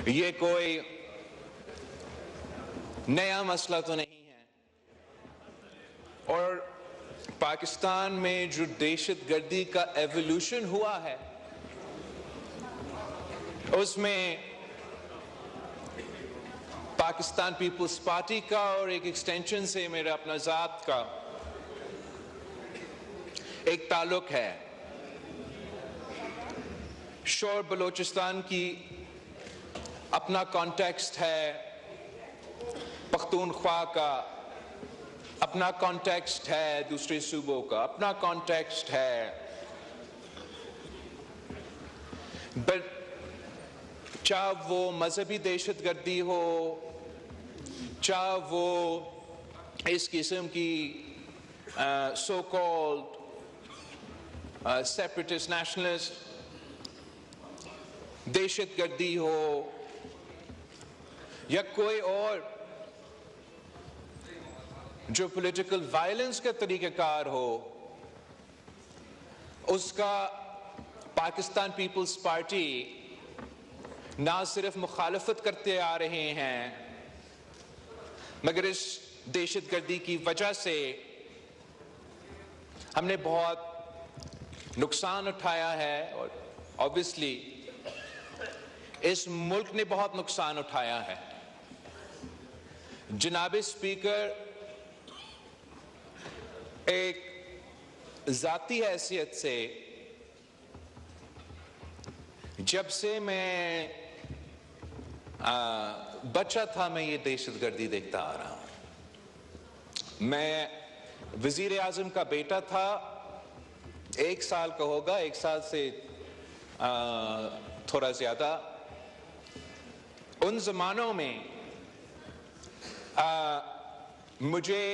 یہ کوئی نیا مسئلہ تو نہیں ہے، اور پاکستان میں جو دہشت گردی کا ایولیوشن ہوا ہے اس میں پاکستان پیپلز پارٹی کا اور ایک ایکسٹینشن سے میرا اپنا ذات کا ایک تعلق ہے۔ شور بلوچستان کی اپنا کانٹیکسٹ ہے، پختونخوا کا اپنا کانٹیکسٹ ہے، دوسرے صوبوں کا اپنا کانٹیکسٹ ہے، بٹ چاہے وہ مذہبی دہشت گردی ہو، چاہے وہ اس قسم کی سو کالڈ سیپریٹسٹ نیشنلسٹ دہشت گردی ہو، یا کوئی اور جو پولیٹیکل وائلنس کا طریقہ کار ہو، اس کا پاکستان پیپلز پارٹی نہ صرف مخالفت کرتے آ رہے ہیں، مگر اس دہشت گردی کی وجہ سے ہم نے بہت نقصان اٹھایا ہے، اور obviously اس ملک نے بہت نقصان اٹھایا ہے۔ جناب اسپیکر، ایک ذاتی حیثیت سے جب سے میں بچہ تھا میں یہ دہشت گردی دیکھتا آ رہا ہوں۔ میں وزیر اعظم کا بیٹا تھا، 1 سال کا ہوگا، 1 سال سے تھوڑا زیادہ۔ ان زمانوں میں مجھے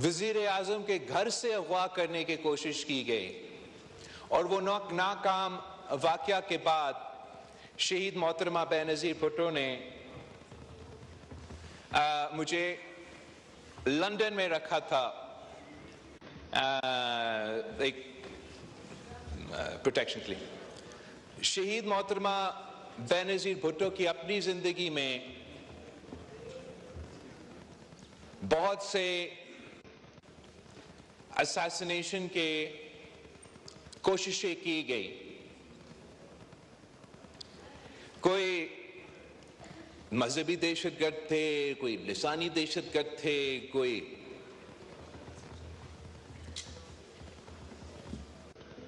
وزیر اعظم کے گھر سے اغوا کرنے کی کوشش کی گئی، اور وہ ناکام واقعہ کے بعد شہید محترمہ بینظیر بھٹو نے مجھے لندن میں رکھا تھا ایک پروٹیکشن کے لیے۔ شہید محترمہ بینظیر بھٹو کی اپنی زندگی میں بہت سے اساسینیشن کے کوششیں کی گئی، کوئی مذہبی دہشت گرد تھے، کوئی لسانی دہشت گرد تھے، کوئی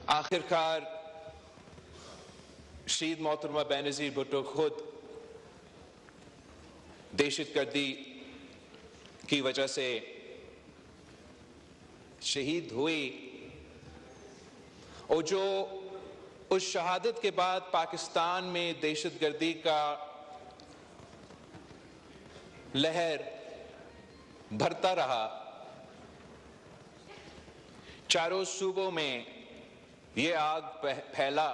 آخرکار شہید محترمہ بینظیر بھٹو خود دہشت گردی کی وجہ سے شہید ہوئی، اور جو اس شہادت کے بعد پاکستان میں دہشت گردی کا لہر بھرتا رہا، چاروں صوبوں میں یہ آگ پھیلا،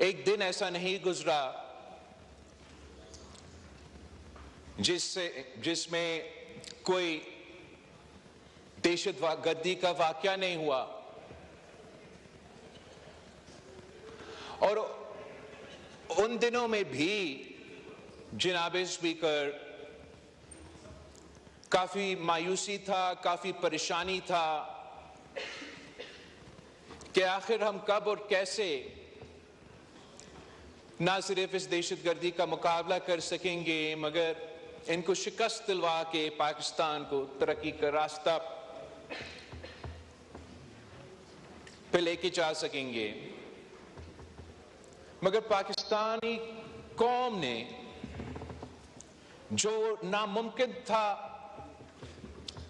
ایک دن ایسا نہیں گزرا جس میں کوئی دہشت گردی کا واقعہ نہیں ہوا۔ اور ان دنوں میں بھی جناب اسپیکر کافی مایوسی تھا، کافی پریشانی تھا کہ آخر ہم کب اور کیسے نہ صرف اس دہشت گردی کا مقابلہ کر سکیں گے، مگر ان کو شکست دلوا کے پاکستان کو ترقی کا راستہ پہ لے کے جا سکیں گے۔ مگر پاکستانی قوم نے جو ناممکن تھا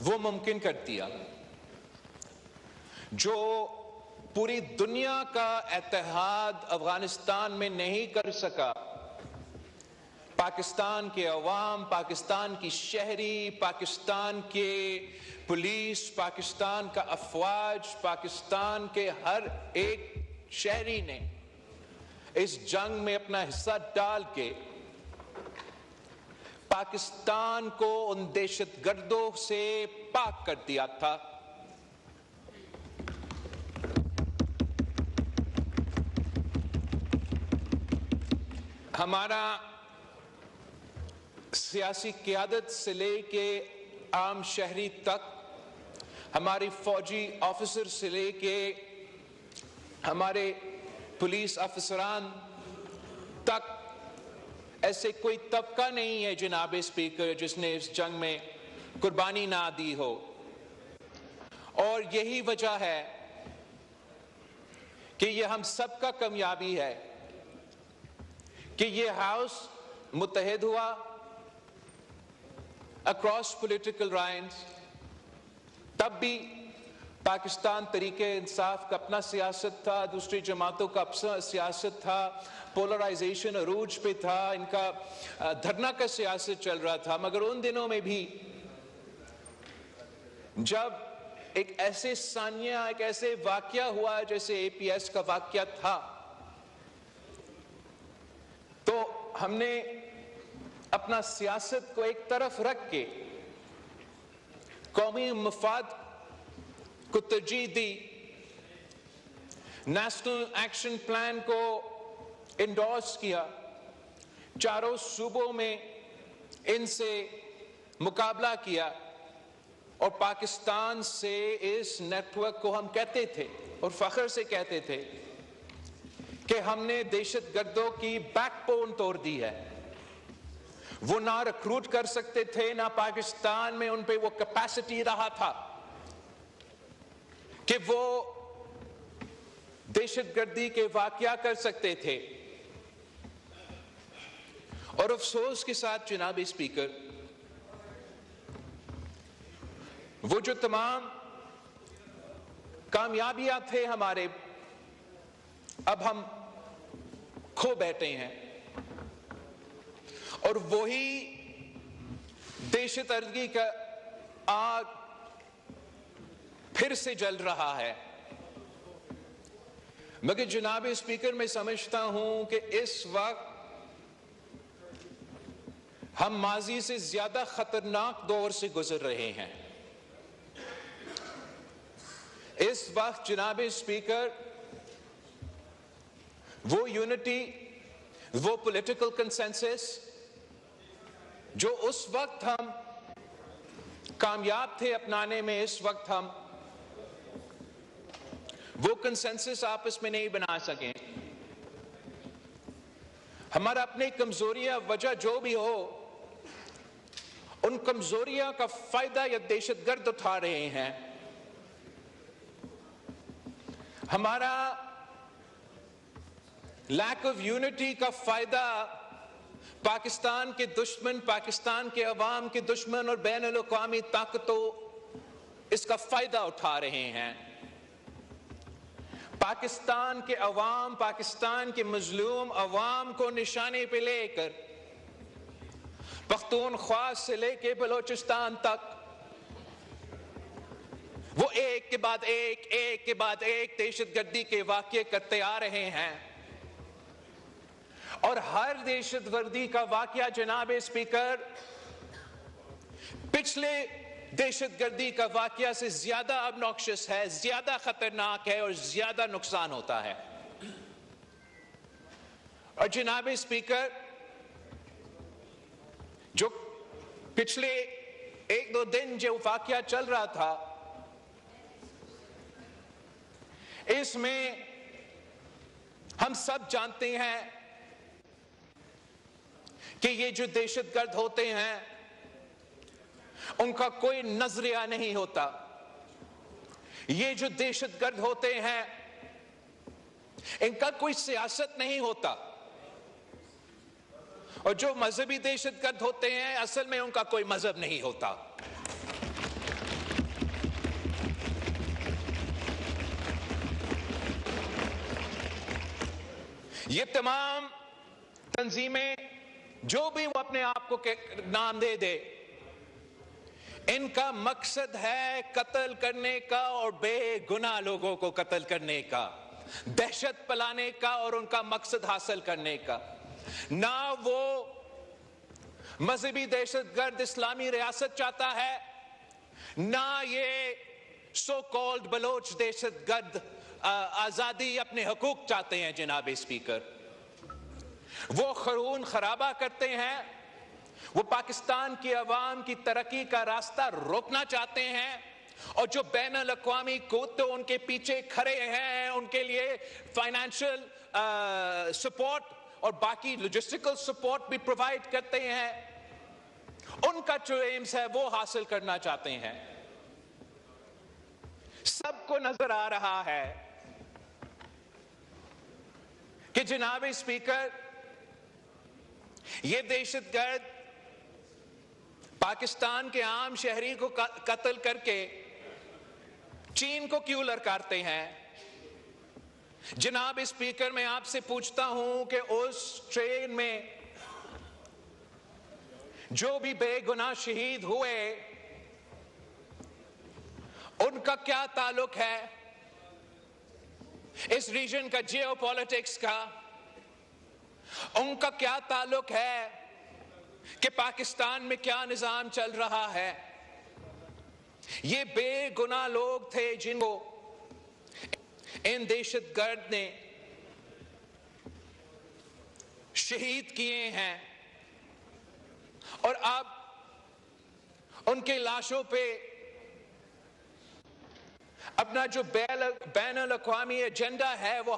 وہ ممکن کر دیا، جو پوری دنیا کا اتحاد افغانستان میں نہیں کر سکا، پاکستان کے عوام، پاکستان کی شہری، پاکستان کے پولیس، پاکستان کا افواج، پاکستان کے ہر ایک شہری نے اس جنگ میں اپنا حصہ ڈال کے پاکستان کو ان دہشت گردوں سے پاک کر دیا تھا۔ ہمارا سیاسی قیادت سے لے کے عام شہری تک، ہماری فوجی آفیسر سے لے کے ہمارے پولیس افسران تک، ایسے کوئی طبقہ نہیں ہے جناب اسپیکر جس نے اس جنگ میں قربانی نہ دی ہو. اور یہی وجہ ہے کہ یہ ہم سب کا کامیابی ہے کہ یہ ہاؤس متحد ہوا اکراس پولیٹیکل لائنز. تب بھی پاکستان طریقہ انصاف کا اپنا سیاست تھا، دوسری جماعتوں کا اپنا سیاست تھا، پولرائزیشن عروج پہ تھا، ان کا دھرنا کا سیاست چل رہا تھا. مگر ان دنوں میں بھی جب ایک ایسے ثانیہ، ایک ایسے واقعہ ہوا جیسے اے پی ایس کا واقعہ تھا، تو ہم نے اپنا سیاست کو ایک طرف رکھ کے قومی مفاد کو ترجیح دی، نیشنل ایکشن پلان کو انڈورس کیا، چاروں صوبوں میں ان سے مقابلہ کیا، اور پاکستان سے اس نیٹ ورک کو ہم کہتے تھے اور فخر سے کہتے تھے کہ ہم نے دہشت گردوں کی بیک بون توڑ دی ہے. وہ نہ ریکروٹ کر سکتے تھے، نہ پاکستان میں ان پہ وہ کیپیسٹی رہا تھا کہ وہ دہشت گردی کے واقعہ کر سکتے تھے. اور افسوس کے ساتھ جناب اسپیکر، وہ جو تمام کامیابیاں تھے ہمارے، اب ہم کھو بیٹھے ہیں، اور وہی دہشت گردی کا آگ پھر سے جل رہا ہے. مگر جناب اسپیکر، میں سمجھتا ہوں کہ اس وقت ہم ماضی سے زیادہ خطرناک دور سے گزر رہے ہیں. اس وقت جناب اسپیکر وہ یونٹی، وہ پولیٹیکل کنسنسس جو اس وقت ہم کامیاب تھے اپنانے میں، اس وقت ہم وہ کنسنسس آپس میں نہیں بنا سکیں. ہمارا اپنے کمزوریاں وجہ جو بھی ہو، ان کمزوریاں کا فائدہ یہ دہشت گرد اٹھا رہے ہیں. ہمارا لیک آف یونٹی کا فائدہ پاکستان کے دشمن، پاکستان کے عوام کے دشمن اور بین الاقوامی طاقتوں اس کا فائدہ اٹھا رہے ہیں. پاکستان کے عوام، پاکستان کے مظلوم عوام کو نشانے پہ لے کر پختونخوا سے لے کے بلوچستان تک وہ ایک کے بعد ایک، ایک کے بعد ایک دہشت گردی کے واقعے کرتے آ رہے ہیں. اور ہر دہشت گردی کا واقعہ جناب اسپیکر پچھلے دہشت گردی کا واقعہ سے زیادہ ابنوکشس ہے، زیادہ خطرناک ہے اور زیادہ نقصان ہوتا ہے. اور جناب اسپیکر، جو پچھلے ایک دو دن جو واقعہ چل رہا تھا، اس میں ہم سب جانتے ہیں کہ یہ جو دہشت گرد ہوتے ہیں ان کا کوئی نظریہ نہیں ہوتا. یہ جو دہشت گرد ہوتے ہیں ان کا کوئی سیاست نہیں ہوتا. اور جو مذہبی دہشت گرد ہوتے ہیں اصل میں ان کا کوئی مذہب نہیں ہوتا. یہ تمام تنظیمیں جو بھی وہ اپنے آپ کو نام دے دے، ان کا مقصد ہے قتل کرنے کا اور بے گناہ لوگوں کو قتل کرنے کا، دہشت پلانے کا اور ان کا مقصد حاصل کرنے کا. نہ وہ مذہبی دہشت گرد اسلامی ریاست چاہتا ہے، نہ یہ سو کالڈ بلوچ دہشت گرد آزادی اپنے حقوق چاہتے ہیں. جناب اسپیکر، وہ خون خرابہ کرتے ہیں، وہ پاکستان کی عوام کی ترقی کا راستہ روکنا چاہتے ہیں، اور جو بین الاقوامی قوتیں ان کے پیچھے کھڑے ہیں، ان کے لیے فائنینشیل سپورٹ اور باقی لاجسٹیکل سپورٹ بھی پرووائڈ کرتے ہیں، ان کا جو ایمز ہے وہ حاصل کرنا چاہتے ہیں۔ سب کو نظر آ رہا ہے کہ جناب اسپیکر، یہ دہشت گرد پاکستان کے عام شہری کو قتل کر کے چین کو کیوں للکارتے ہیں؟ جناب اسپیکر، میں آپ سے پوچھتا ہوں کہ اس ٹرین میں جو بھی بے گناہ شہید ہوئے ان کا کیا تعلق ہے اس ریجن کا جیو پالیٹکس کا؟ ان کا کیا تعلق ہے کہ پاکستان میں کیا نظام چل رہا ہے؟ یہ بے گناہ لوگ تھے جن کو ان دہشت گرد نے شہید کیے ہیں، اور اب ان کے لاشوں پہ اپنا جو بین الاقوامی ایجنڈا ہے وہ